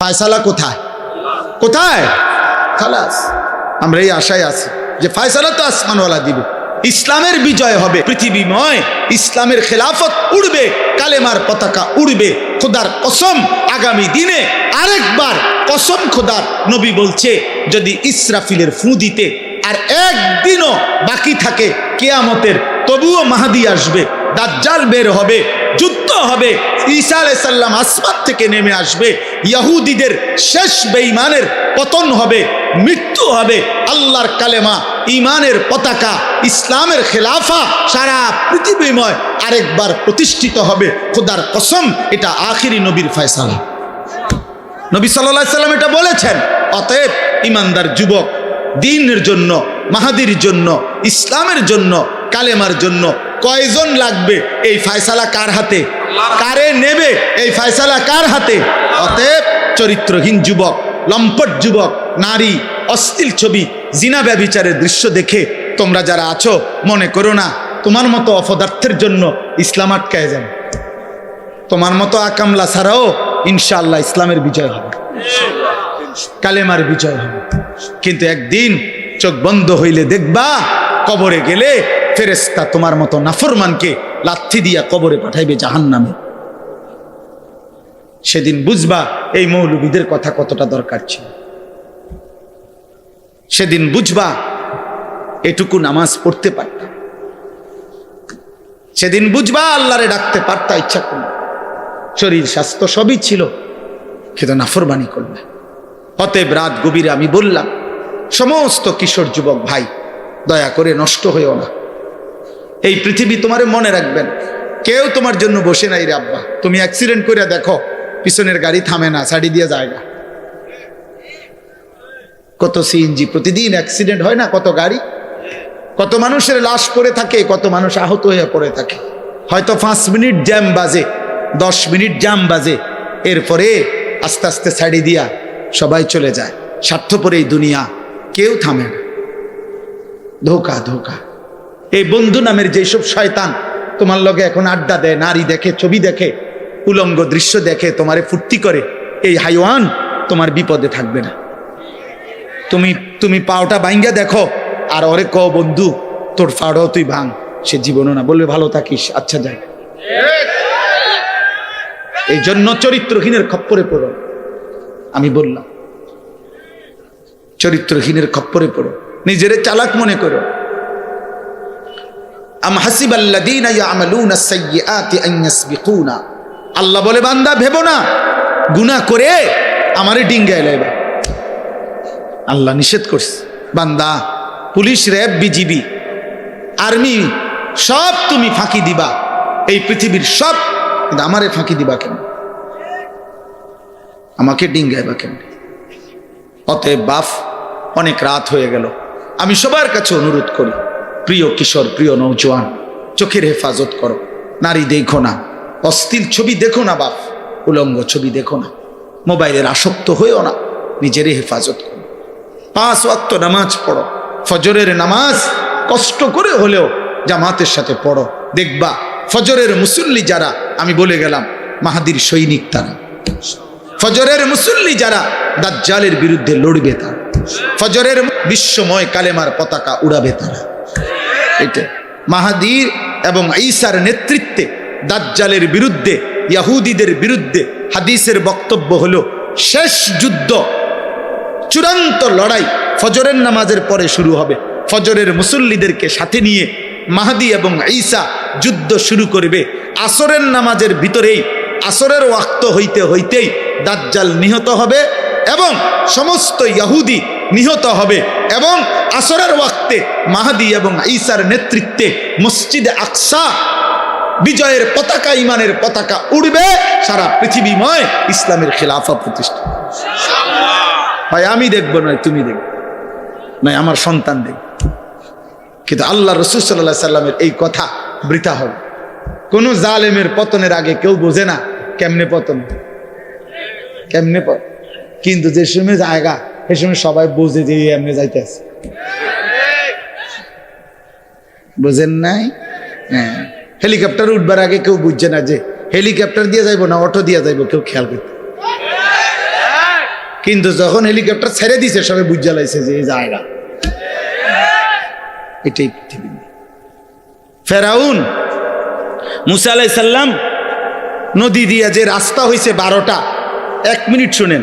ফায়সালা কোথায় কোথায়? খালাস, আমরা এই আশায় আছি যে ফায়সালা তো আসমানওয়ালা দিবে, ইসলামের বিজয় হবে পৃথিবীময়, ইসলামের খেলাফত উড়বে, কালেমার পতাকা উড়বে। খোদার কসম, আগামী দিনে আরেকবার কসম খোদার, নবী বলছে যদি ইসরাফিলের ফু দিতে আর একদিনও বাকি থাকে কিয়ামতের, তবুও মাহদী আসবে, দাজ্জাল বের হবে, যুদ্ধ হবে, ঈসা আলাইহিস সালাম আসমান থেকে নেমে আসবে, ইহুদিদের শেষ বেঈমানের পতন হবে, মৃত্যু হবে, আল্লাহর কালেমা, ঈমানের পতাকা, ইসলামের খেলাফা সারা পৃথিবীময় আরেকবার প্রতিষ্ঠিত হবে। খোদার কসম, এটা আখিরি নবীর ফয়সালা। নবী সাল্লাল্লাহু আলাইহি সাল্লাম এটা বলেছেন। অতএব ঈমানদার যুবক, দ্বীনের জন্য, মাহাদির জন্য, ইসলামের জন্য, কালেমার জন্য কয়জন লাগবে? এই ফয়সালা কার হাতে? কারে নেবে? এই ফয়সালা কার হাতে? অতএব চরিত্রহীন যুবক, লম্পট যুবক, নারী, অশ্লীল ছবি, জিনা ব্যভিচারের দৃশ্য দেখে তোমরা যারা আছো, মনে করো না তোমার মতো অপদার্থের জন্য ইসলাম আটকায় যাবে। তোমার মতো আকামলা ছাড়াও ইনশাআল্লাহ ইসলামের বিজয় হবে, কালেমার বিজয় হবে। কিন্তু একদিন চোখ বন্ধ হইলে দেখবা, কবরে গেলে ফেরেশতা তোমার মতো নাফরমানকে লাথি দিয়া কবরে পাঠাইবে জাহান্নামে। সেদিন বুঝবা এই মৌলবীদের কথা কতটা দরকার ছিল। সেদিন বুঝবা এটুকু নামাজ পড়তে পারতাম। সেদিন বুঝবা আল্লাহরে ডাকতে পারতা ইচ্ছা করলে, শরীর স্বাস্থ্য সবই ছিল, কিন্তু নাফরমানি করবে। অতএব রাত গভীরে আমি বললাম, সমস্ত কিশোর যুবক ভাই, দয়া করে নষ্ট হইও না। এই পৃথিবী তোমারে মনে রাখবেন, কেউ তোমার জন্য বসে নাই রে আব্বা। তুমি অ্যাক্সিডেন্ট করে দেখো, পিছনের গাড়ি থামে না, ছাড়ি দিয়ে জায়গা। কত সিএনজি প্রতিদিন অ্যাক্সিডেন্ট হয় না, কত গাড়ি, কত মানুষের লাশ পড়ে থাকে, কত মানুষ আহত হয়ে পড়ে থাকে। হয়তো 5 মিনিট জ্যাম বাজে, 10 মিনিট জ্যাম বাজে, এরপরে আস্তে আস্তে ছাড়ি দিয়া সবাই চলে যায়। স্বার্থপর এই দুনিয়া, কেউ থামে না। ধোকা ধোকা। এই বন্ধু নামের যেসব শয়তান তোমার লগে এখন আড্ডা দেয়, নারী দেখে, ছবি দেখে, উলঙ্গ দৃশ্য দেখে, তোমারে ফুর্তি করে, এই হাইওয়ান তোমার বিপদে থাকবে না। তুমি পাওটা ভাঙ্গা দেখো, আর ওরে ক বন্ধু তোর পাওটাও তুই ভাঙ, সে জীবনও না, বলবে ভালো থাকিস, আচ্ছা যাই। এই জন্য চরিত্রহীনের খপ্পরে পড়ো। আমি বললাম চরিত্রহীনের খপ্পরে পড়ো, নিজেরে চালাক মনে করো। আম হাসিবাল্লাযীনা ইয়ামালুনা সাইয়্যাতি আন ইয়াসবিকুনা, আল্লাহ বলে বান্দা ভেবো না গুনাহ করে আমারে ডিঙ্গায় লাইবা। আল্লাহ নিষেধ করছে, বান্দা পুলিশ, র্যাব, বিজিবি, আর্মি সব তুমি ফাঁকি দিবা, এই পৃথিবীর সব, কিন্তু আমারে ফাঁকি দিবা কেন? আমাকে ডিঙ্গাইবা কেন? অতএব বাপ, অনেক রাত হয়ে গেল। আমি সবার কাছে অনুরোধ করি, প্রিয় কিশোর, প্রিয় নওজোয়ান, চোখের হেফাজত করো। নারী দেখো না, অশ্লীল ছবি দেখো না বাপ, উলঙ্গ ছবি দেখো না, মোবাইলের আসক্ত হয়েও না, নিজেরই হেফাজত করো। 5 ওয়াক্ত নামাজ পড়ো, ফজরের নামাজ কষ্ট করে হলেও জামাতের সাথে পড়ো। দেখবা ফজরের মুসল্লি যারা, আমি বলে গেলাম মাহাদির সৈনিক তারা। ফজরের মুসল্লি যারা, দাজ্জালের বিরুদ্ধে লড়বে তারা। ফজরের বিশ্বময় কালেমার পতাকা উড়াবে তারা। এটা মাহাদির এবং ঈসার নেতৃত্বে দাজ্জালের বিরুদ্ধে, ইহুদিদের বিরুদ্ধে হাদিসের বক্তব্য হলো শেষ যুদ্ধ, চূড়ান্ত লড়াই ফজরের নামাজের পরে শুরু হবে। ফজরের মুসল্লিদেরকে সাথে নিয়ে মাহদী এবং ঈসা যুদ্ধ শুরু করবে। আসরের নামাজের ভিতরেই, আসরের ওয়াক্ত হইতে হইতেই দাজ্জাল নিহত হবে এবং সমস্ত ইহুদি নিহত হবে, এবং আসরের ওয়াক্তে মাহদী এবং ঈসার নেতৃত্বে মসজিদে আকসা বিজয়ের পতাকা, ইমানের পতাকা উড়বে, সারা পৃথিবীময় ইসলামের খেলাফা প্রতিষ্ঠা। ভাই আমি দেখবো নয় তুমি দেখবে, নয় আমার সন্তান দেখবে, কিন্তু আল্লাহ রাসূল সাল্লাল্লাহু আলাইহি সাল্লামের এই কথা বৃথা হবে। কোন জালেমের পতনের আগে কেউ বোঝে না কেমনে পতন, কেমনে পতন, কিন্তু যে সময় জায়গা সে সময় সবাই বোঝে যে এমনি যাইতেছে। বুঝেন নাই? হ্যাঁ, হেলিকপ্টার উঠবার আগে কেউ বুঝছে না যে হেলিকপ্টার দিয়ে যাইবো না অটো দিয়ে যাইবো, কেউ খেয়াল করতে। কিন্তু যখন হেলিকপ্টার ছেড়ে দিছে সবাই বুঝা লাইছে যে এই জায়গা এটাই পৃথিবী। ফেরাউন মুসা আলাইহিস সালাম নদী দিয়া যে রাস্তা হইছে 12টা, 1 মিনিট শুনেন।